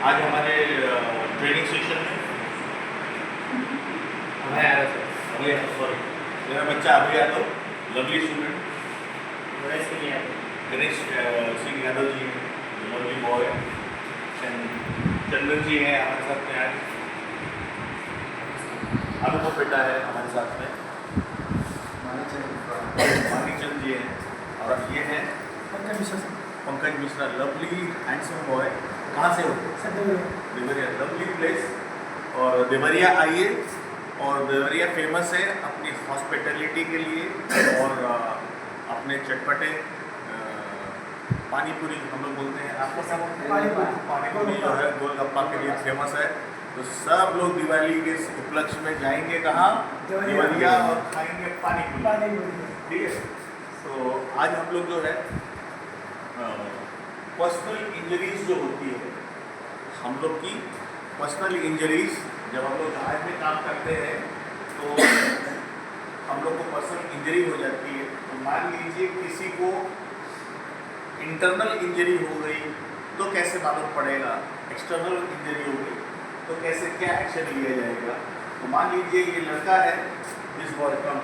आज हमारे training session में अभय यादव सॉरी मेरा बच्चा अभय Yadav, lovely student, Ganesh Singh Yadav ji, lovely boy, चंदन जी हैं हमारे साथ में आज, अनुभव बेटा है हमारे साथ में, मानीचंद जी हैं, और ये हैं Pankaj Mishra, lovely handsome boy. कहाँ से हो? Deoria, lovely place. और देवरिया आइए, और देवरिया फेमस है अपनी हॉस्पिटलिटी के लिए और अपने चटपटे पानी पूरी हम लोग बोलते हैं, आपको क्या बोलते हैं? पानी पूरी जो है गोलगप्पा के लिए फेमस है। तो सब लोग दिवाली के उपलक्ष्य में जाएंगे कहाँ? देवरिया, और खाएंगे पानी पूरी, ठीक है। तो आज हम लोग जो है पर्सनल इंजरीज जो होती है, हम लोग की पर्सनल इंजरीज जब हम लोग जहाज में काम करते हैं तो हम लोग को पर्सनल इंजरी हो जाती है। तो मान लीजिए किसी को इंटरनल इंजरी हो गई तो कैसे मालूम पड़ेगा, एक्सटर्नल इंजरी हो गई तो कैसे क्या एक्शन लिया जाएगा। तो मान लीजिए ये लड़का है, दिस बॉय फ्रॉम,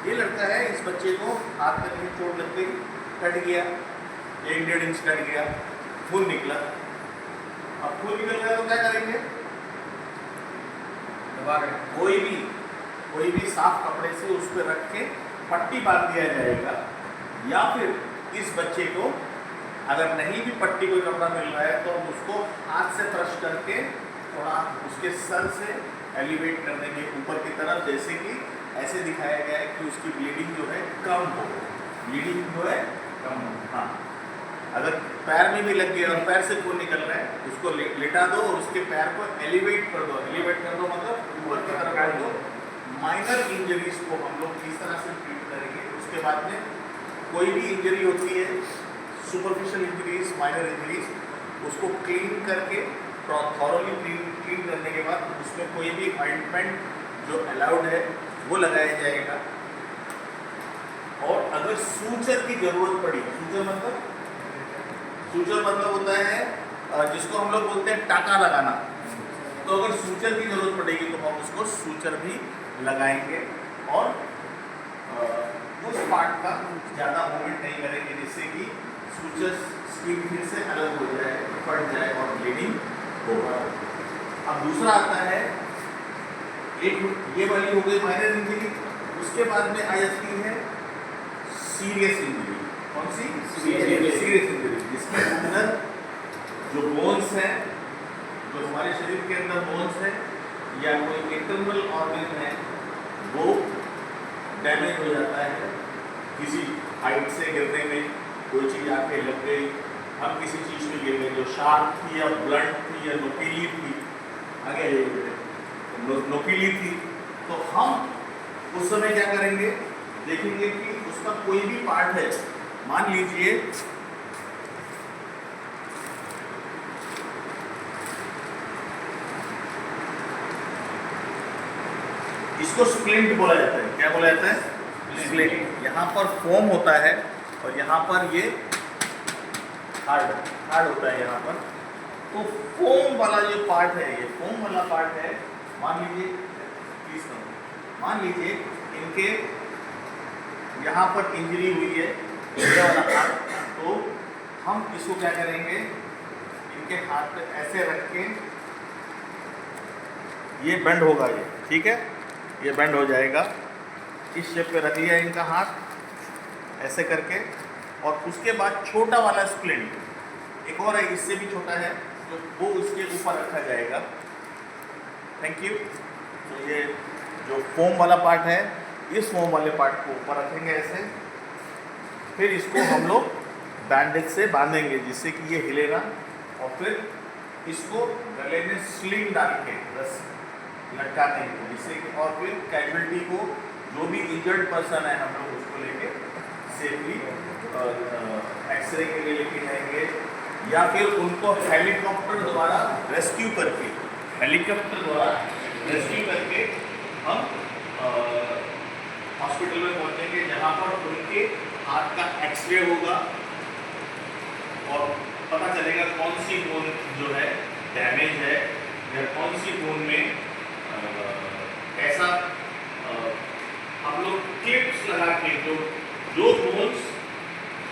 ये लड़का है, इस बच्चे को हाथ में कहीं चोट लग गई, कट गया, 1-1.5 इंच कट गया, खून निकला। अब खून निकल गया तो क्या करेंगे? कोई भी साफ कपड़े से उस पर रख के पट्टी बांध दिया जाएगा, या फिर इस बच्चे को अगर नहीं भी पट्टी कोई कपड़ा मिल रहा है तो हम उसको हाथ से क्रश करके थोड़ा उसके सर से एलिवेट करने के ऊपर की तरफ, जैसे कि ऐसे दिखाया गया है कि उसकी ब्लीडिंग जो है कम हो, ब्लीडिंग जो है कम हो। हाँ, अगर पैर में भी लग गया और पैर से खून निकल रहा है, उसको लेटा दो और उसके पैर को एलिवेट कर दो। एलिवेट कर दो मतलब ऊपर की तरफ कर दो। माइनर इंजरीज को हम लोग किस तरह से ट्रीट करेंगे, उसके बाद में कोई भी इंजरी होती है, सुपरफिशियल इंजरीज, माइनर इंजरीज, उसको क्लीन करके थॉरोली क्लीन करने के बाद उसमें कोई भी ऑइंटमेंट जो अलाउड है वो लगाया जाएगा। और अगर सूचर की जरूरत पड़ी, सूचर मतलब होता है जिसको हम लोग बोलते हैं टाका लगाना, तो अगर सूचर की जरूरत पड़ेगी तो हम उसको सूचर भी लगाएंगे, और उस पार्ट का ज़्यादा मूवमेंट नहीं करेंगे जिससे कि सूचर स्किन फिर से अलग हो जाए, फट जाए और ब्लीडिंग होगा। अब दूसरा आता है, एक ये वाली हो गई माइनर इंजरी, उसके बाद में आ जाती है सीरियस इंजरी। कौन सी? सीरियस इंजरी, जिसके अंदर जो बोन्स हैं, जो हमारे शरीर के अंदर बोन्स है या कोई इंटरनल ऑर्गन है, वो डैमेज हो जाता है। किसी हाइट से गिरने में कोई चीज़ आके लग गई, हम किसी चीज़ में गिर गए जो शार्प थी या ब्लंट थी या नुकीली थी, आगे नुकीली थी, तो हम उस समय क्या करेंगे, देखेंगे कि उसका कोई भी पार्ट है, मान लीजिए इसको स्प्लिंट बोला जाता है। क्या बोला जाता है? स्प्लिंट। यहाँ पर फोम होता है और यहाँ पर ये हार्ड होता है यहाँ पर। तो फोम वाला जो पार्ट है, ये फोम वाला पार्ट है, मान लीजिए इनके यहाँ पर इंजरी हुई है, ये वाला हाथ, तो हम इसको क्या करेंगे, इनके हाथ पे ऐसे रख के, ये बेंड होगा, ये ठीक है, ये बेंड हो जाएगा, इस शेप पे रख लिया इनका हाथ ऐसे करके, और उसके बाद छोटा वाला स्प्लिंट, एक और है इससे भी छोटा है, तो वो उसके ऊपर रखा जाएगा। Thank you. तो ये जो फोम वाला पार्ट है, इस फोम वाले पार्ट को ऊपर रखेंगे ऐसे, फिर इसको हम लोग बैंडेज से बांधेंगे जिससे कि ये हिले ना, और फिर इसको गले में स्लिंग डाल के बस लटका देंगे जिससे कि, और फिर कैजुअलिटी को, जो भी इंजर्ड पर्सन है, हम लोग उसको लेके सेफली एक्सरे के लिए लेके जाएंगे, या फिर उनको हेलीकॉप्टर द्वारा रेस्क्यू करके हम हॉस्पिटल में पहुंचेंगे, जहां पर उनके हाथ का एक्सरे होगा और पता चलेगा कौन सी बोन जो है सी बोन में ऐसा हम लोग क्लिप्स लगा के जो बोन्स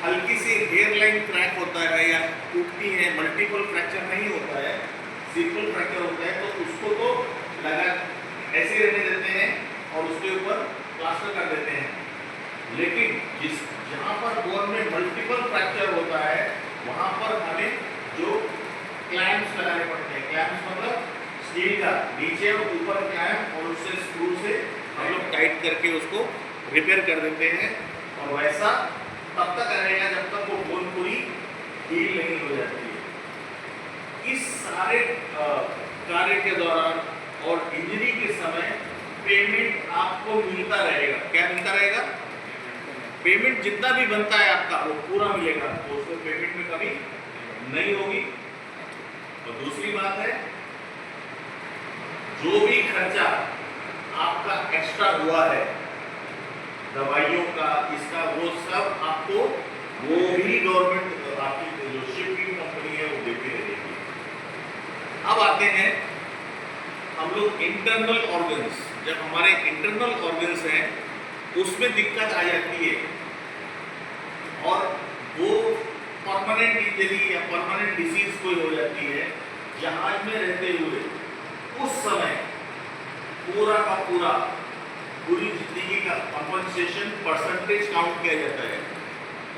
हल्की सी हेयर लाइन क्रैक होता है या टूटती है, मल्टीपल फ्रैक्चर नहीं होता है, सिंपल फ्रैक्चर होता है, तो उसको तो लगा ऐसे रहने देते हैं और उसके ऊपर प्लास्टर कर देते हैं। लेकिन जहाँ पर बोन में मल्टीपल फ्रैक्चर होता है वहाँ पर हमें जो क्लैम्प्स लगाने पड़ते हैं। क्लैम्प्स मतलब स्टील का नीचे और ऊपर क्लैम्प और उससे स्क्रू से हम लोग टाइट करके उसको रिपेयर कर देते हैं। और वैसा तब तक रहेगा जब तक वो बोन पूरी हील नहीं हो जाती है। इस सारे कार्य के दौरान और इंजरी के समय पेमेंट आपको मिलता रहेगा। क्या मिलता रहेगा? पेमेंट जितना भी बनता है आपका वो पूरा मिलेगा, तो उसको पेमेंट में कमी नहीं होगी। और दूसरी बात है, जो भी खर्चा आपका एक्स्ट्रा हुआ है दवाइयों का, इसका, वो सब आपको वो भी गवर्नमेंट आपकी जो शिपिंग कंपनी है वो देती रहेगी। अब आते हैं हम लोग इंटरनल ऑर्गन्स। जब हमारे इंटरनल ऑर्गन्स हैं उसमें दिक्कत आ जाती है और वो परमानेंट इंजरी या परमानेंट डिसीज कोई हो जाती है, जहाज में रहते हुए उस समय पूरा का पूरा पूरी जिंदगी का कंपनसेशन परसेंटेज काउंट किया जाता है।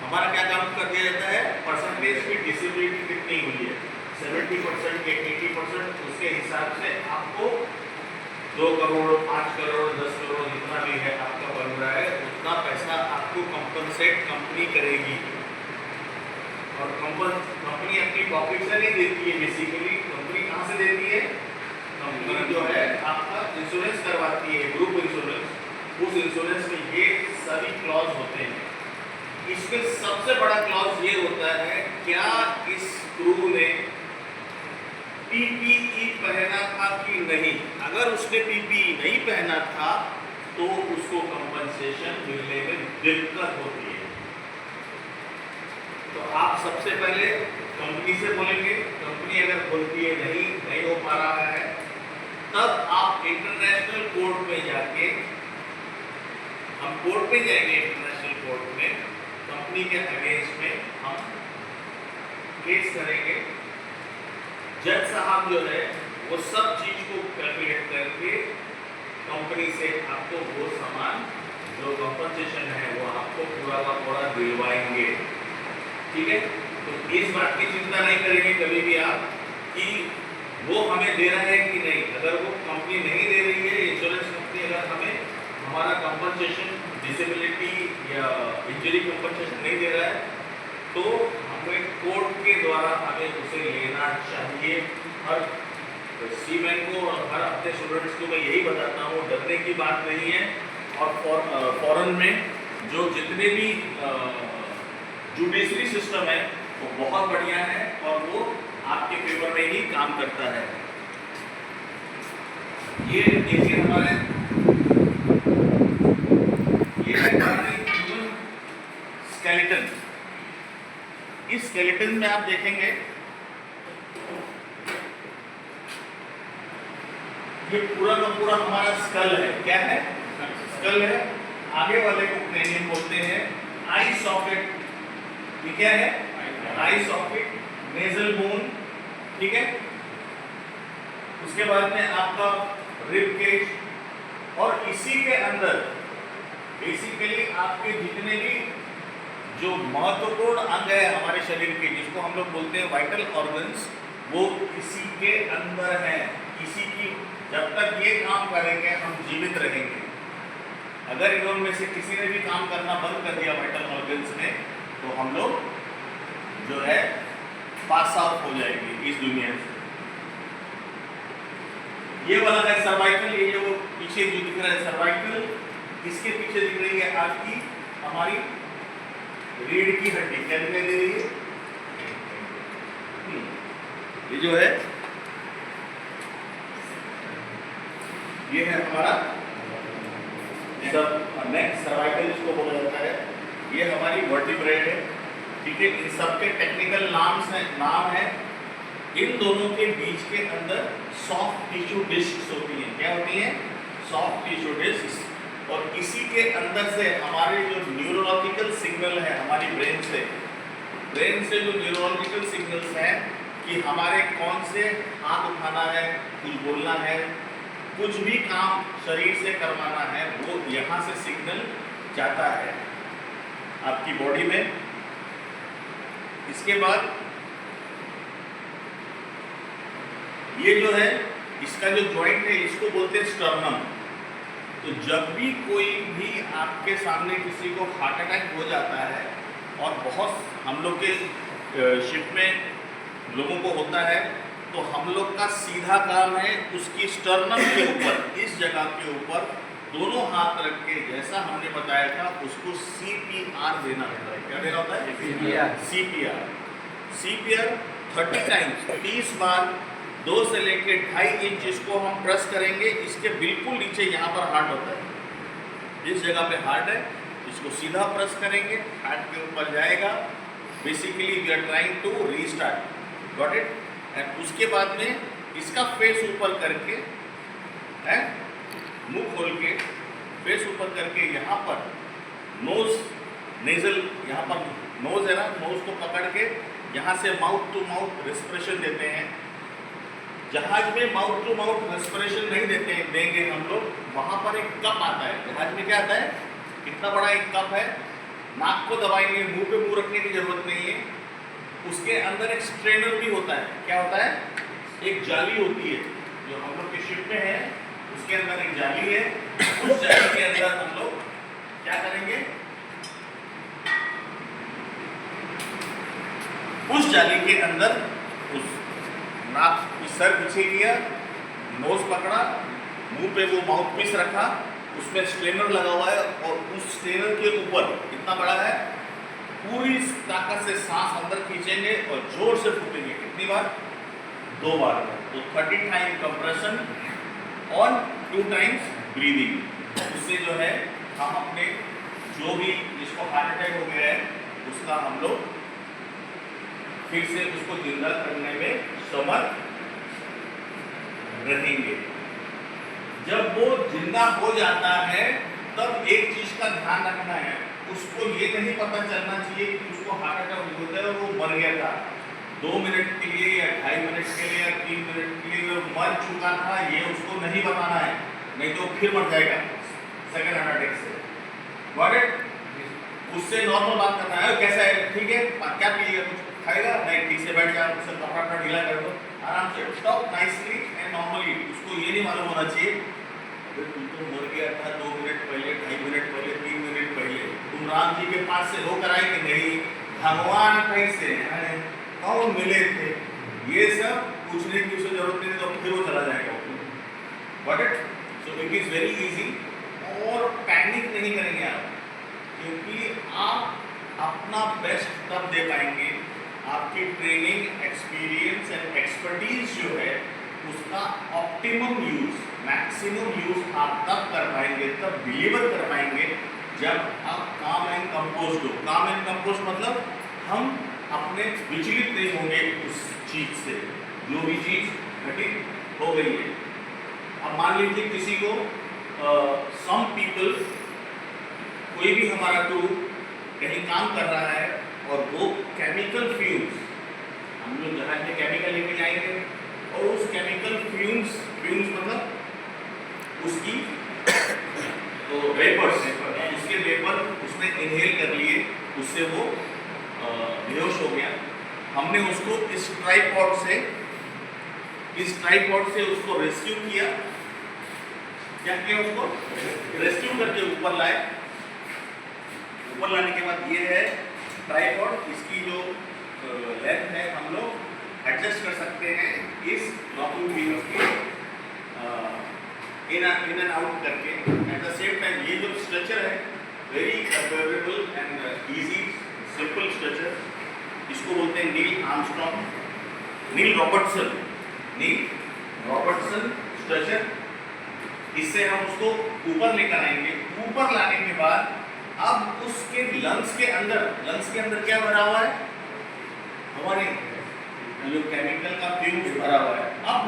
हमारा क्या काउंट कर दिया जाता है? परसेंटेज की डिसेबिलिटी कितनी हुई है, 70% के 80%, उसके हिसाब से आपको 2 करोड़ 5 करोड़ 10 करोड़ जितना भी है आपका बन रहा है उतना पैसा आपको कंपनसेट कंपनी करेगी। और कंपनी अपनी पॉकेट से नहीं देती है, बेसिकली कंपनी कहाँ से देती है? कंपनी जो है आपका इंश्योरेंस करवाती है, ग्रुप इंश्योरेंस। उस इंश्योरेंस में ये सभी क्लॉज होते हैं। इसमें सबसे बड़ा क्लॉज ये होता है, क्या इस क्रू ने पीपीई पहना था कि नहीं। अगर उसने पीपीई नहीं पहना था तो उसको कंपनसेशन मिलने में दिक्कत होती है। तो आप सबसे पहले कंपनी से बोलेंगे, कंपनी अगर बोलती है नहीं हो पा रहा है, तब आप इंटरनेशनल कोर्ट में जाके, हम कोर्ट में जाएंगे, इंटरनेशनल कोर्ट में कंपनी के अगेंस्ट में हम केस करेंगे। जज साहब जो है वो सब चीज को कैलकुलेट करके कंपनी से आपको वो सामान जो कंपनसेशन है वो आपको पूरा का पूरा दिलवाएंगे। ठीक है, तो इस बात की चिंता नहीं करेंगे कभी भी आप कि वो हमें दे रहा है कि नहीं। अगर वो कंपनी नहीं दे रही है, इंश्योरेंस कंपनी अगर हमें हमारा कंपनसेशन डिसेबिलिटी या इंजरी कंपनसेशन नहीं दे रहा है, तो हमें कोर्ट के द्वारा हमें उसे लेना चाहिए। हर सीमैन को और हर अपने स्टूडेंट्स को मैं यही बताता हूँ, डरने की बात नहीं है। और फॉरेन में जो जितने भी जुडिशरी सिस्टम है वो बहुत बढ़िया है और वो आपके फेवर में ही काम करता है। ये देखिए हमारे ह्यूमन स्केलेटन। इस स्केलेटन में आप देखेंगे ये पूरा का पूरा हमारा स्कल है। क्या है? स्कल है। आगे वाले को क्रेनियम बोलते हैं। आई सॉकेट, ये क्या है? आई सॉकेट, नेजल बोन। ठीक है, उसके बाद में आपका रिब केज और इसी के अंदर बेसिकली आपके जितने भी जो महत्वपूर्ण अंग है हमारे शरीर के, जिसको हम लोग बोलते हैं वाइटल ऑर्गन्स, वो इसी के अंदर है। इसी की जब तक ये काम करेंगे हम जीवित रहेंगे। अगर इनमें से किसी ने भी काम करना बंद कर दिया वाइटल ऑर्गन्स ने, तो हम लोग जो है पास आउट हो जाएंगे इस दुनिया से। ये वाला है सर्वाइकल, ये जो पीछे जो दिख रहा है सर्वाइकल, इसके पीछे दिख रही है आपकी हमारी रीढ़ की हड्डी। क्या दिखाई दे रही है? ये जो है ये है हमारा सब नेक, सर्वाइकल इसको बोला जाता है। ये हमारी वर्टिब्रेट है। ठीक है, इन सब के टेक्निकल नाम है इन दोनों के बीच के अंदर सॉफ्ट टिश्यू डिस्क्स होती हैं। क्या होती हैं? Soft tissue discs. और इसी के अंदर से हमारे जो न्यूरोलॉजिकल सिग्नल है हमारी ब्रेन से जो न्यूरोलॉजिकल सिग्नल्स हैं कि हमारे कौन से हाथ उठाना है, कुछ बोलना है, कुछ भी काम शरीर से करवाना है, वो यहाँ से सिग्नल जाता है आपकी बॉडी में। इसके बाद ये जो है इसका जो जॉइंट है इसको बोलते हैं स्टर्नम। तो जब भी कोई भी आपके सामने किसी को हार्ट अटैक हो जाता है, और बहुत हम लोग के शिप में लोगों को होता है, तो हम लोग का सीधा काम है उसकी स्टर्नम के ऊपर, इस जगह के ऊपर दोनों हाथ रख के, जैसा हमने बताया था, उसको CPR देना होता है। क्या देना होता है? CPR 30 टाइम्स, 30 बार 2 से लेके 2.5 इंच इसको हम प्रेस करेंगे। इसके बिल्कुल नीचे यहाँ पर हार्ट होता है, इस जगह पे हार्ट है, इसको सीधा प्रेस करेंगे, हार्ट के ऊपर जाएगा। Basically we are trying to restart, got it. And उसके बाद में इसका फेस ऊपर करके, मुंह खोल के फेस ऊपर करके, यहाँ पर नोज नेजल, यहाँ पर नोज है ना, नोज को पकड़ के यहाँ से माउथ टू माउथ रेस्पिरेशन देते हैं। जहाज में माउथ टू माउथ रेस्पिरेशन नहीं देंगे हम लोग, वहाँ पर एक कप आता है। जहाज में क्या आता है? इतना बड़ा एक कप है, नाक को दबाएंगे, मुंह पे मुंह रखने की जरूरत नहीं है। उसके अंदर एक स्ट्रेनर भी होता है। क्या होता है? एक जाली होती है जो हम लोग के शिप में है, उसके अंदर एक जाली है। उस जाली के अंदर हम लोग क्या करेंगे? उस जाली के अंदर उस नाक सर पीछे किया, नोज पकड़ा, मुंह पे वो माउथ पीस रखा, उसमें स्ट्रेनर लगा हुआ है, और उस स्ट्रेनर के ऊपर कितना बड़ा है, पूरी ताकत से सांस अंदर खींचेंगे और जोर से फूकेंगे। कितनी बार? 2 बार। तो 30 टाइम कंप्रेशन और 2 टाइम्स ब्रीदिंग। उससे जो है हम अपने जो भी जिसको हार्ट अटैक हो गया है उसका हम लोग फिर से उसको जिंदा करने में समर्थ रहेंगे। जब वो जिंदा हो जाता है तब एक चीज का ध्यान रखना है, उसको ये नहीं पता चलना चाहिए कि उसको हार्ट अटैक होता है और वो मर गया था। 2 मिनट के लिए या 2.5 मिनट के लिए या 3 मिनट के लिए वो मर चुका था, ये उसको नहीं बताना है, नहीं तो फिर मर जाएगा सेकंड हार्ट अटैक से। Got it? उससे नॉर्मल बात करना है, कैसा है, ठीक है, क्या पिएगा, कुछ खाएगा, नहीं, ठीक से बैठ जा, उससे कपड़ा ढीला कर दो, आराम से टॉक नाइसली एंड नॉर्मली। उसको ये नहीं मालूम होना चाहिए तू तो मर गया था 2 मिनट पहले, 2.5 मिनट पहले, 3 मिनट पहले, तुम राम जी के पास से होकर आए कि नहीं, भगवान कैसे हैं, कौन मिले थे, ये सब पूछने की उसे जरूरत नहीं, तो फिर वो चला जाएगा। Got it? So it is very easy. और पैनिक नहीं करेंगे आप, क्योंकि आप अपना बेस्ट तब दे पाएंगे, आपकी ट्रेनिंग, एक्सपीरियंस एंड एक्सपर्टीज जो है उसका ऑप्टिमम यूज, मैक्सिमम यूज आप तब कर पाएंगे, तब डिलीवर कर पाएंगे जब आप काम एंड कंपोज हो। काम एंड कंपोज मतलब हम अपने विचलित नहीं होंगे उस चीज से, जो भी चीज घटित हो गई है। अब मान लीजिए किसी को सम पीपल, कोई भी हमारा ग्रुप कहीं काम कर रहा है और वो केमिकल फ्यूम्स, हम लोग जहाज में केमिकल लेके जाएंगे और उस केमिकल फ्यूम्स मतलब उसकी तो वेपर्स, उसके वेपर उसने इनहेल कर लिए, उससे वो बेहोश हो गया। हमने उसको इस ट्राइपॉड से उसको रेस्क्यू किया। क्या किया? उसको रेस्क्यू करके ऊपर लाए। ऊपर लाने के बाद ये है ट्राइपॉड, इसकी जो लेंथ है हम लोग एडजस्ट कर सकते हैं इस लॉकिंग व्हील के इन एंड आउट करके। एट द सेम टाइम ये जो स्ट्रक्चर है very affordable and easy simple structure, इसको बोलते हैं नील रॉबर्टसन स्ट्रक्चर। इससे हम उसको ऊपर लेकर आएंगे। ऊपर लाने के बाद अब उसके लंग्स के अंदर क्या भरा हुआ है? हमारे जो केमिकल का फ्यूज भरा हुआ है, अब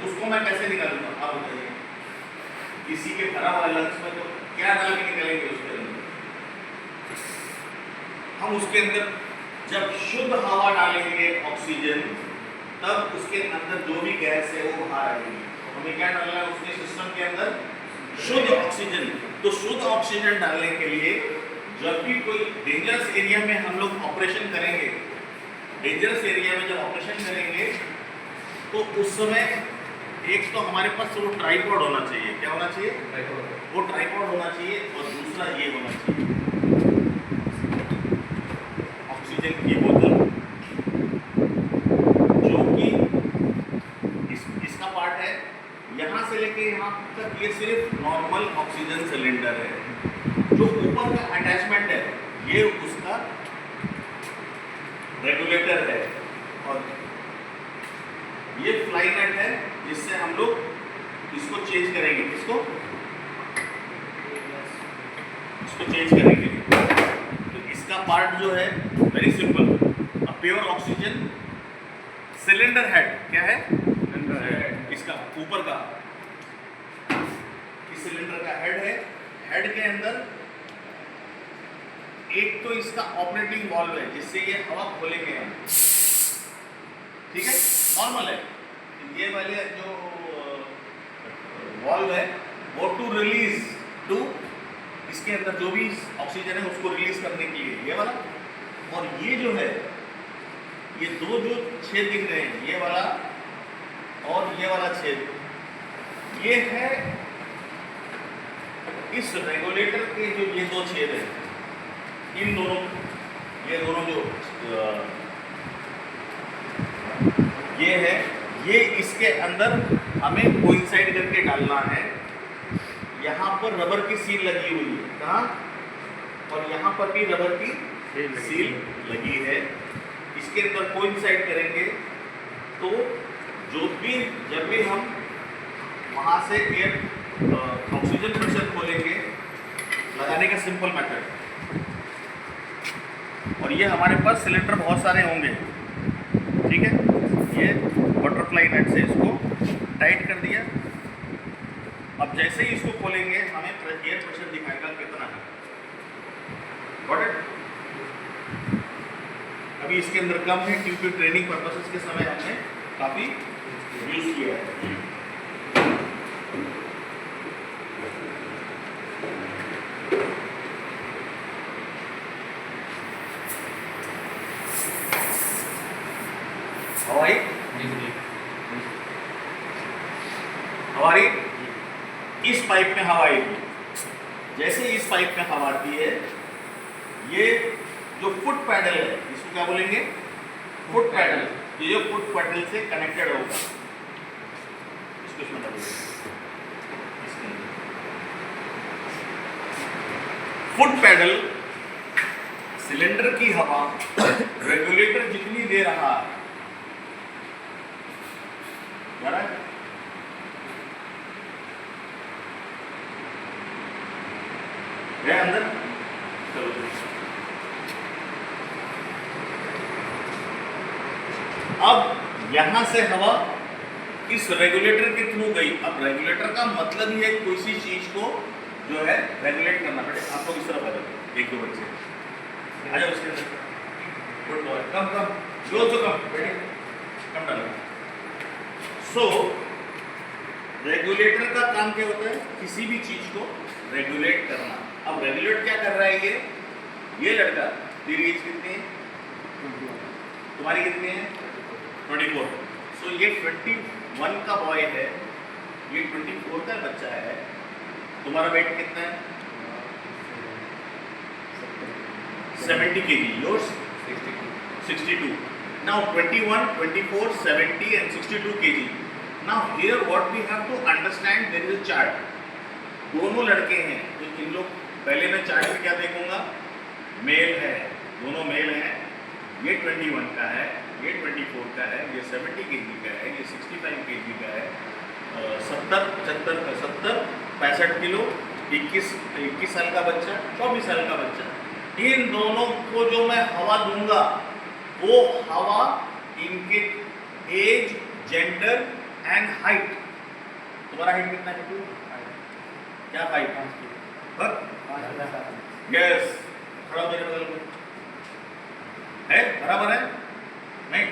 उसको मैं कैसे निकालूंगा? आप बताइए, किसी के भरा हुआ लंग्स में तो क्या डाल के निकलेंगे उसके अंदर? हम उसके अंदर जब शुद्ध हवा डालेंगे ऑक्सीजन, तब उसके अंदर जो भी गैस है वो बाहर आएगी। तो हमें क्या डालना है उसके सिस्टम के अंदर? शुद्ध ऑक्सीजन। तो शुद्ध ऑक्सीजन डालने के लिए जब भी कोई डेंजरस एरिया में हम लोग ऑपरेशन करेंगे, डेंजरस एरिया में जब ऑपरेशन करेंगे तो उस समय एक तो हमारे पास वो ट्राइपॉड होना चाहिए। क्या होना चाहिए? वो ट्राइपॉड होना चाहिए, और दूसरा ये होना चाहिए ऑक्सीजन की बोतल, जो कि इसका पार्ट है। यहाँ से लेके यहाँ तक ये सिर्फ नॉर्मल ऑक्सीजन सिलेंडर है। जो ऊपर का अटैचमेंट है ये उसका रेगुलेटर है, और ये फ्लाई नट है जिससे हम लोग इसको चेंज करेंगे। इसको चेंज करेंगे। तो इसका पार्ट जो है very simple, a pure oxygen cylinder head. क्या है? इसका ऊपर का इस सिलेंडर का हेड है। हेड के अंदर एक तो इसका ऑपरेटिंग वाल्व है जिससे ये हवा खोलेंगे हम, ठीक है, नॉर्मल है। ये वाले जो वाल्व है वो टू रिलीज, टू इसके अंदर जो भी ऑक्सीजन है उसको रिलीज करने के लिए ये वाला। और ये जो है, ये दो जो छेद दिख रहे हैं, ये वाला और ये वाला छेद, ये है इस रेगुलेटर के जो ये दो छेद है, इन दोनों, ये दोनों जो ये है, ये इसके अंदर हमें कोइंसाइड करके डालना है। यहाँ पर रबर की सील लगी हुई है, कहाँ? और यहाँ पर भी रबर की सील लगी है। इसके अंदर कोइंसाइड करेंगे तो जब भी हम वहाँ से एयर ऑक्सीजन प्रेशर खोलेंगे, लगाने का सिंपल मेथड। और ये हमारे पास सिलेंडर बहुत सारे होंगे, ठीक है। ये बटरफ्लाई नट से इसको टाइट कर दिया। अब जैसे ही इसको खोलेंगे हमें एयर प्रेशर दिखाएगा कितना है। Got it? अभी इसके अंदर कम है क्योंकि ट्रेनिंग पर्पसेस के समय हमने काफ़ी यूज किया है। हमारी इस पाइप में हवा आएगी। जैसे इस पाइप में हवा आती है, ये जो फुट पैडल है, इसको क्या बोलेंगे? Foot pedal. ये जो फुट पैडल से कनेक्टेड होगा, इसको इसमें डालिए। फुट पैडल सिलेंडर की हवा रेगुलेटर जितनी दे रहा है, गया अंदर। चलो अब यहां से हवा इस रेगुलेटर के थ्रू गई। अब रेगुलेटर का मतलब ही है कोई सी चीज को जो है रेगुलेट करना पड़े। आप लोग इस तरफ आ जाओ, एक दो बच्चे आ जाओ उसके अंदर। गुड बॉय, कम जो कम बैठे, कम डालो। सो रेगुलेटर का काम क्या होता है? किसी भी चीज को रेगुलेट करना। अब रेगुलेट क्या कर रहा है? ये लड़का, तेरी एज कितनी है? तुम्हारी कितनी है? 24। सो ये 21 का बॉय है, ये 24 का बच्चा है। तुम्हारा वेट कितना है? 70 kg। Yours 62। Now 21, 24, 70 and 62 kg. Now here what we have to understand, there is a chart. दोनों लड़के हैं, तो इन लोग पहले मैं चार्ट में क्या देखूंगा? मेल है, दोनों मेल हैं। ये 21 का है, ये 24 का है, ये 70 kg का है, ये 65 kg का है। 70 65 किलो, 21 साल का बच्चा, 24 साल का बच्चा। इन दोनों को जो मैं हवा दूंगा, वो हवा इनके एज, जेंडर एंड हाइट। तुम्हारा हाइट कितना है? क्या हाइट? यस, खड़ा हो मेरे बगल में है, बराबर है? नहीं,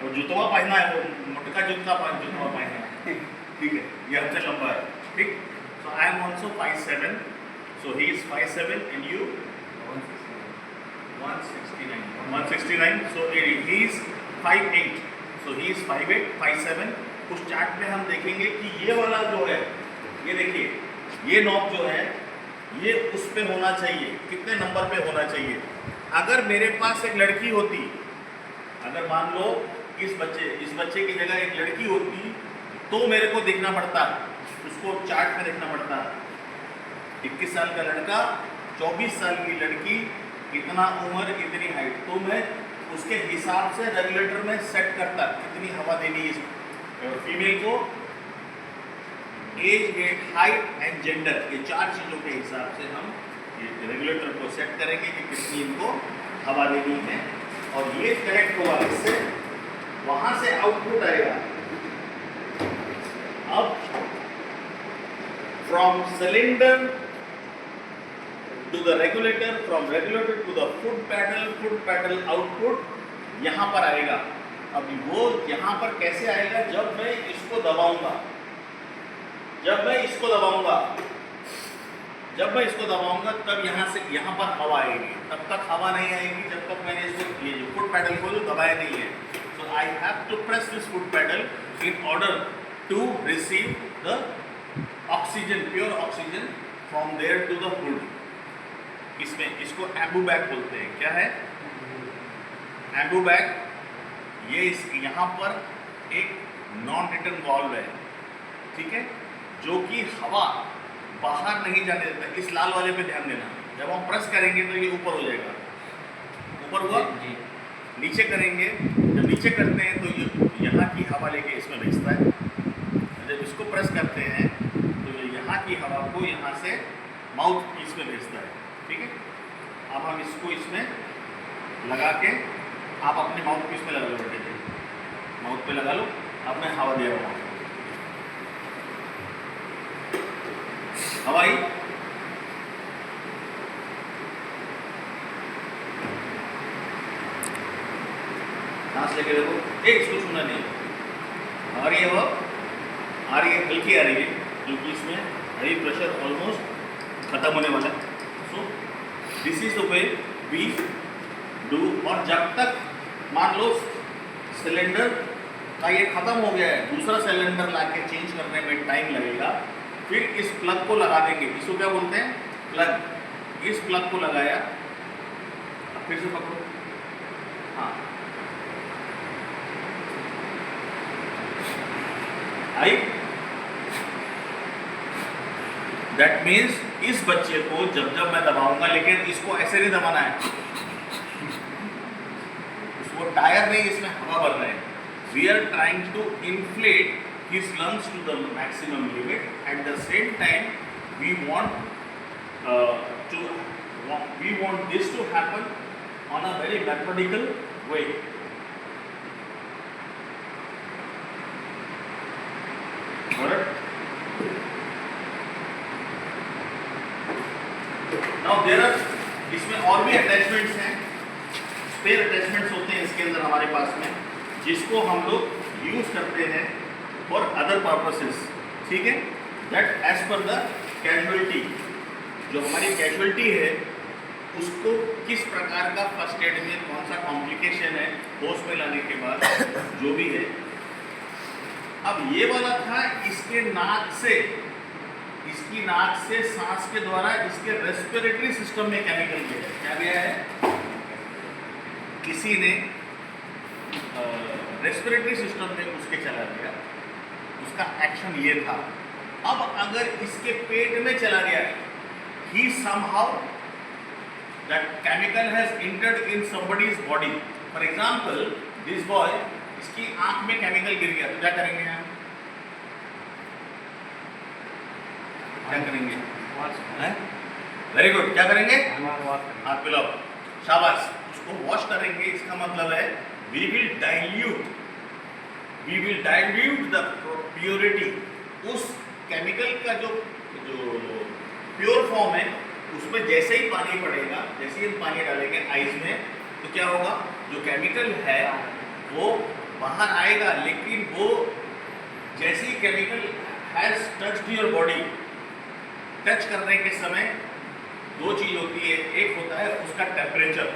वो जूतवा पहना है, वो मोटका जूता पहना है, ठीक है, ये हमसे लंबा है, ठीक। So I am also 5'7", so he is 5'7" and you 169, so he is 5'8", so he is 5'8", 5'7". उस चार्ट में हम देखेंगे कि ये वाला जो है, ये देखिए, ये नॉब जो है ये उस पे होना चाहिए, कितने नंबर पे होना चाहिए। अगर मेरे पास एक लड़की होती, अगर मान लो इस बच्चे की जगह एक लड़की होती, तो मेरे को देखना पड़ता, उसको चार्ट में देखना पड़ता, 21 साल का लड़का, 24 साल की लड़की, इतना उम्र, इतनी हाइट, तो मैं उसके हिसाब से रेगुलेटर में सेट करता कितनी हवा देनी है फीमेल को। Age, weight, height and gender, ये 4 चीज़ों के हिसाब से हम ये रेगुलेटर को सेट करेंगे कि कितनी इनको हवा देनी है, और ये कनेक्ट हुआ इससे, वहां से आउटपुट आएगा। अब from cylinder to the regulator, from regulator to the foot pedal output यहां पर आएगा। अब वो यहां पर कैसे आएगा? जब मैं इसको दबाऊंगा, जब मैं इसको दबाऊंगा तब यहां से यहां पर हवा आएगी, तब तक हवा नहीं आएगी जब तक मैंने इसको ये फुट पैडल को दबाया नहीं है। So I have to press this foot pedal in order to receive the oxygen, pure oxygen from there to the hood. इसमें इसको एम्बू बैग बोलते हैं। क्या है एम्बू बैग? ये यहाँ पर एक नॉन रिटर्न वाल्व है, ठीक है, जो कि हवा बाहर नहीं जाने देता। इस लाल वाले पे ध्यान देना, जब हम प्रेस करेंगे तो ये ऊपर हो जाएगा, ऊपर हुआ, नीचे करेंगे, जब नीचे करते हैं तो ये यहाँ की हवा लेके इसमें भेजता है, जब इसको प्रेस करते हैं तो ये यहाँ की हवा को यहाँ से माउथ पीस में भेजता है, ठीक है। अब हम इसको इसमें लगा के, आप अपने माउथ पीस में लगा लो बेटे, माउथ पे लगा लो, अब मैं हवा दे रहा हूँ, हवाई सांस लेके देखो, इसको छूना नहीं, आ रही है, वो आ रही है, हल्की आ रही है, क्योंकि इसमें हाई प्रेशर ऑलमोस्ट खत्म होने वाला है। So this is the way we do. और जब तक मान लो सिलेंडर का ये खत्म हो गया है, दूसरा सिलेंडर लाके चेंज करने में टाइम लगेगा, फिर इस प्लग को लगा देंगे, इसको क्या बोलते हैं? प्लग। इस प्लग को लगाया, अब फिर से पकड़ो, हाँ आई। दैट मीन्स इस बच्चे को जब मैं दबाऊंगा, लेकिन इसको ऐसे नहीं दबाना है, उसको टायर नहीं, इसमें हवा भर रहे हैं। We are trying to inflate his lungs to the maximum limit. At the same time, we want this to happen on a very methodical way. Alright. Now there are, इसमें और भी अटैचमेंट्स हैं, स्पेयर अटैचमेंट्स होते हैं इसके अंदर हमारे पास में, जिसको हम लोग यूज करते हैं फॉर अदर पर्पसेस, ठीक है। That as per the casualty, जो हमारी कैजुअलिटी है उसको किस प्रकार का फर्स्ट एड में कौन सा कॉम्प्लिकेशन है होश में लाने के बाद जो भी है। अब ये वाला था, इसकी नाक से सांस के द्वारा इसके रेस्पिरेटरी सिस्टम में केमिकल गया है। क्या गया है? किसी ने रेस्पिरेटरी सिस्टम में उसके चला गया, उसका एक्शन ये था। अब अगर इसके पेट में चला गया, he somehow that chemical has entered in somebody's body. For example, this boy, इसकी आंख में केमिकल गिर गया, तो क्या करेंगे हम? क्या करेंगे? वेरी गुड, क्या करेंगे? हाथ मिलाओ, शाबाश, उसको वॉश करेंगे। इसका मतलब है we will dilute the purity, उस केमिकल का जो प्योर फॉर्म है उसमें जैसे ही पानी पड़ेगा, जैसे ही हम पानी डालेंगे आइस में, तो क्या होगा, जो केमिकल है वो बाहर आएगा, लेकिन वो जैसे ही chemical has touched your body, touch करने के समय दो चीज होती है, एक होता है उसका टेम्परेचर,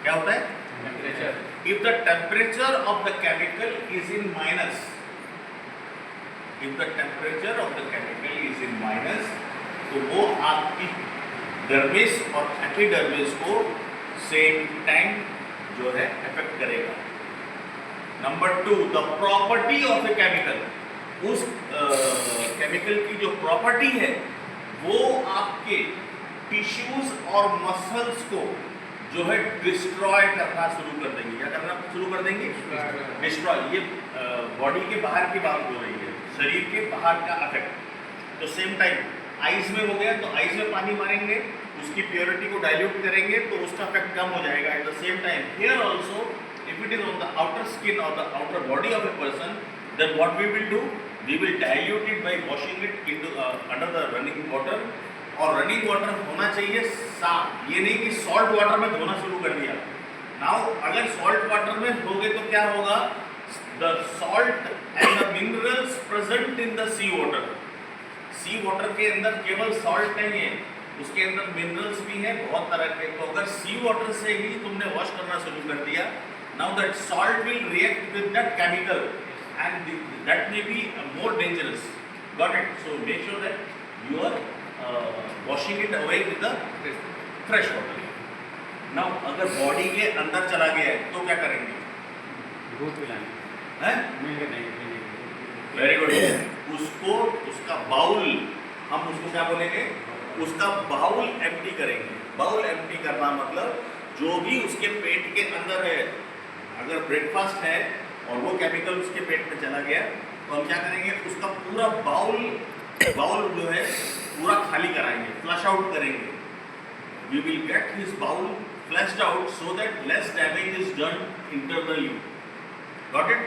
क्या होता है temperature. If the temperature of the chemical is in minus, if the temperature of the chemical is in minus, तो वो आपकी डर्मिस और एपिडर्मिस को सेम टाइम जो है इफेक्ट करेगा। Number 2, the property of a chemical, उस केमिकल की जो प्रॉपर्टी है वो आपके टिश्यूज और मसल्स को जो है डिस्ट्रॉय करना शुरू कर देंगे। क्या करना शुरू कर देंगे? डिस्ट्रॉय। ये बॉडी के बाहर की बात हो रही है, शरीर के बाहर का अफेक्ट। तो सेम टाइम आइस में हो गया, तो आइस में पानी मारेंगे, उसकी प्योरिटी को डाइल्यूट करेंगे, तो उसका अफेक्ट कम हो जाएगा। At the same time here also, if it is on the outer skin और the outer body of a person, then what we will do, we will dilute it by washing it into under the running water। और running water होना चाहिए साफ, ये नहीं कि salt water में धोना शुरू कर दिया। नाउ अगर सॉल्ट वाटर में धोगे तो क्या होगा, the salt and the minerals present in the sea water, sea water के अंदर केवल सॉल्ट नहीं है, उसके अंदर मिनरल्स भी हैं बहुत तरह के। तो अगर सी वाटर से ही तुमने वॉश करना शुरू कर दिया, now that salt will react with that chemical and that may be more dangerous। Got it? So make sure that you are washing it away with the fresh water। now अगर body के अंदर चला गया है तो क्या करेंगे? दूध पिलाएंगे, हैं? Very good. उसको, उसका बाउल, हम उसको क्या बोलेंगे? उसका बाउल एम्प्टी करेंगे। बाउल एम्प्टी करना मतलब जो भी उसके पेट के अंदर है, अगर ब्रेकफास्ट है और वो केमिकल उसके पेट में चला गया, तो हम क्या करेंगे, उसका पूरा बाउल जो है पूरा खाली कराएंगे, फ्लश आउट करेंगे। We will get his bowel flushed out so that less damage is done internally. Got it?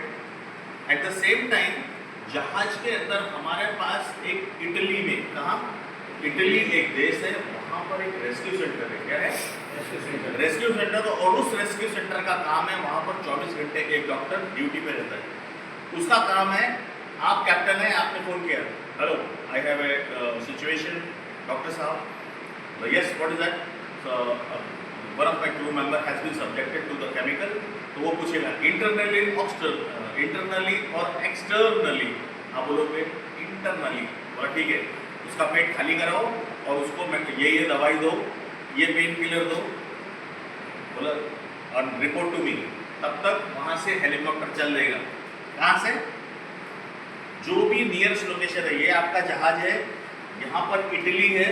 At the same time जहाज के अंदर हमारे पास एक इटली में, कहाँ? इटली एक देश है, वहाँ पर एक रेस्क्यू सेंटर है। क्या है? Rescue centre. और उस रेस्क्यू सेंटर का काम है, वहाँ पर 24 घंटे एक डॉक्टर ड्यूटी पे रहता है। उसका काम है, आप कैप्टन हैं, आपने फ़ोन किया, hello I have a situation doctor साहब, yes what is that, one of my crew member has been subjected to the chemical. तो वो पूछेगा इंटरनली और एक्सटर्नली। आप बोलोगे इंटरनली, और ठीक है, उसका पेट खाली कराओ और उसको ये दवाई दो, ये पेन किलर दो, बोला, और रिपोर्ट टू मी। तब तक वहाँ से हेलीकॉप्टर चल देगा। कहाँ से? जो भी नियरेस्ट लोकेशन है। ये आपका जहाज है, यहाँ पर इटली है,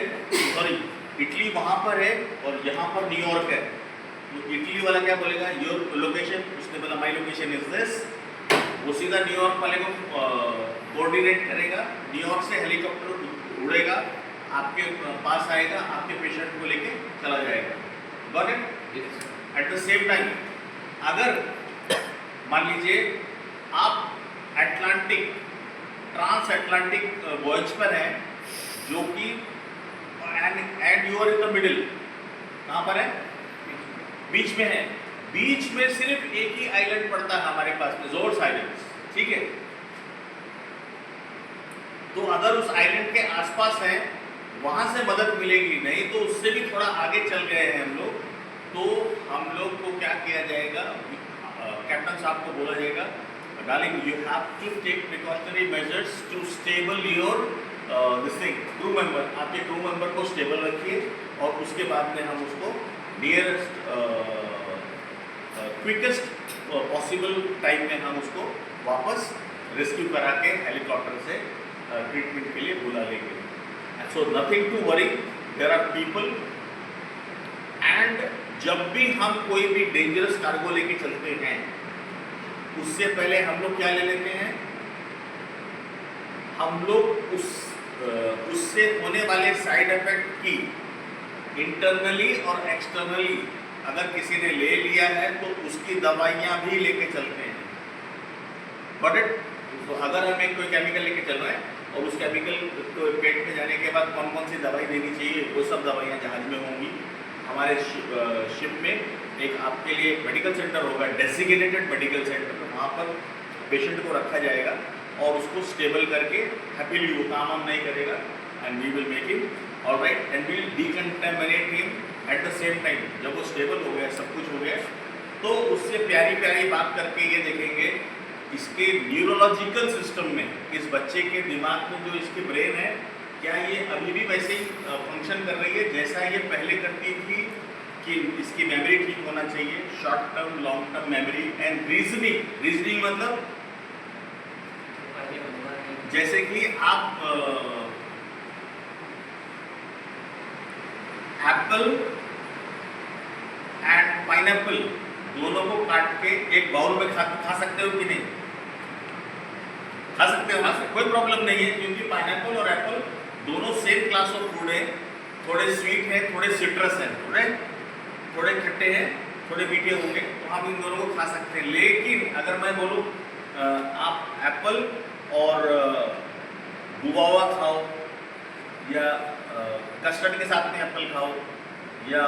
सॉरी इटली वहाँ पर है, और यहाँ पर न्यूयॉर्क है। तो इटली वाला क्या बोलेगा, योर लोकेशन, उसने बोला माई लोकेशन इज दिस। वो सीधा न्यूयॉर्क वाले को कोऑर्डिनेट करेगा, न्यूयॉर्क से हेलीकॉप्टर उड़ेगा, आपके पास आएगा, आपके पेशेंट को लेके चला जाएगा। Got it? At the same time अगर मान लीजिए आप अटलांटिक, ट्रांस अटलांटिक वॉयज पर हैं, जो कि and you are in the middle, कहाँ पर है? बीच में है। बीच में सिर्फ एक ही आइलैंड पड़ता है हमारे पास में, जोर्स आइलैंड, ठीक है। तो अगर उस आइलैंड के आसपास है, वहां से मदद मिलेगी, नहीं तो उससे भी थोड़ा आगे चल गए हैं हम लोग, तो हम लोग को क्या किया जाएगा, कैप्टन साहब को बोला जाएगा, darling you have to take precautionary measures to stable your this thing crew member. आपके क्रू मेंबर को स्टेबल रखिए, और उसके बाद में हम उसको नियरेस्ट क्विकेस्ट पॉसिबल टाइम में हम उसको वापस रेस्क्यू करा के हेलीकॉप्टर से ट्रीटमेंट के लिए बुला लेंगे। So nothing to worry, there are people. And जब भी हम कोई भी डेंजरस कार्गो लेके चलते हैं, उससे पहले हम लोग क्या ले लेते हैं, हम लोग उससे होने वाले साइड इफेक्ट की इंटरनली और एक्सटर्नली अगर किसी ने ले लिया है तो उसकी दवाइयाँ भी लेके चलते हैं। बट तो अगर हम एक कोई केमिकल लेके चल रहे हैं और उस केमिकल को पेट में जाने के बाद कौन कौन सी दवाई देनी चाहिए वो सब दवाइयाँ जहाज में होंगी। हमारे शिप में एक आपके लिए मेडिकल सेंटर होगा, डेसिग्नेटेड मेडिकल सेंटर, वहाँ पर पेशेंट को रखा जाएगा और उसको स्टेबल करके हैप्पीली वो काम हम नहीं करेगा and we will make him alright and we will decontaminate him at the same time. जब वो स्टेबल हो गया, सब कुछ हो गया, तो उससे प्यारी प्यारी बात करके ये देखेंगे इसके न्यूरोलॉजिकल सिस्टम में, इस बच्चे के दिमाग में जो इसकी ब्रेन है, क्या ये अभी भी वैसे ही फंक्शन कर रही है जैसा ये पहले करती थी, कि इसकी मेमोरी ठीक होना चाहिए, short term long term memory and reasoning. Reasoning मतलब जैसे कि आप एप्पल एंड पाइनएप्पल दोनों को काट के एक बाउल में खा सकते हो कि नहीं? खा सकते हो ना, कोई प्रॉब्लम नहीं है, क्योंकि पाइनएप्पल और एप्पल दोनों सेम क्लास ऑफ फूड है। थोड़े स्वीट है, थोड़े सिट्रस है, थोड़े खट्टे हैं, थोड़े मीठे होंगे, तो हम इन दोनों को खा सकते हैं। लेकिन अगर मैं बोलूँ आप एप्पल और गुआवा खाओ या कस्टर्ड के साथ में एप्पल खाओ या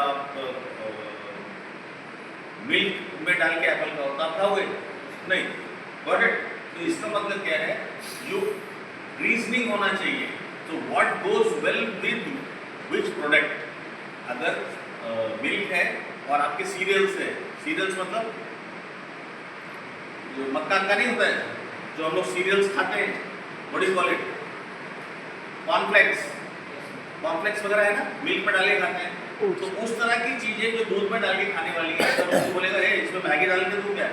मिल्क में डाल के एप्पल खाओ, तो आप खाओगे नहीं? Got it? तो इसका मतलब क्या है, जो रीजनिंग होना चाहिए, तो what goes well with which product. अगर मिल्क है और आपके सीरियल्स है, सीरियल्स मतलब जो मक्का का नहीं होता है, जो हम लोग सीरियल्स खाते हैं, what is call it, cornflakes वगैरह है ना, मिल्क में डाल के खाते हैं। तो उस तरह की चीजें जो दूध में डाल के खाने वाली है, तो उसको बोलेगा इसमें मैगी डाल के दूं क्या,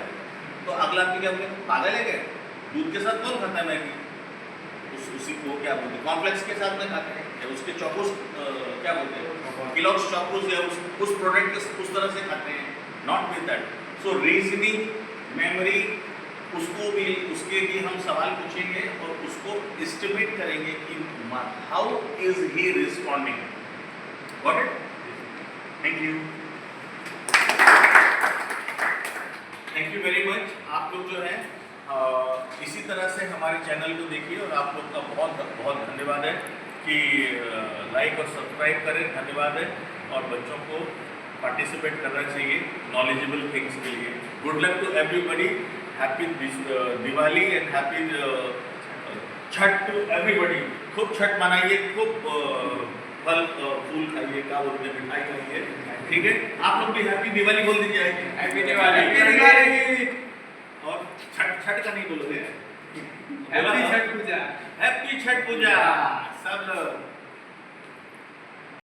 तो अगला आदमी क्या बोलेगा, पागल है क्या, दूध के साथ कौन खाता है मैगी? उसी को क्या बोलते हैं, कॉर्नफ्लेक्स के साथ में खाते हैं, या उसके चॉकोस क्या बोलते हैं, किलॉग्स चॉकोस, या उस प्रोडक्ट के उस तरह से खाते हैं, not with that. So reasoning, memory, उसके भी हम सवाल पूछेंगे और उसको एस्टिमेट करेंगे कि how is he responding. Got it? Thank you, thank you very much. आप लोग जो है इसी तरह से हमारे चैनल को देखिए, और आप लोग का बहुत बहुत धन्यवाद है कि लाइक और सब्सक्राइब करें, धन्यवाद है। और बच्चों को पार्टिसिपेट करना चाहिए नॉलेजेबल थिंग्स के लिए। Good luck to everybody, happy Diwali and happy Chhath to everybody. खूब छठ मनाइए, खूब फल फूल खाइए, क्या बोलते हैं, मिठाई खाइए, ठीक है? आप लोग भी हैप्पी दिवाली बोल दीजिए। हैप्पी दिवाली। और छठ का नहीं बोलोगे, हैप्पी छठ पूजा, हैप्पी छठ पूजा सब लोग।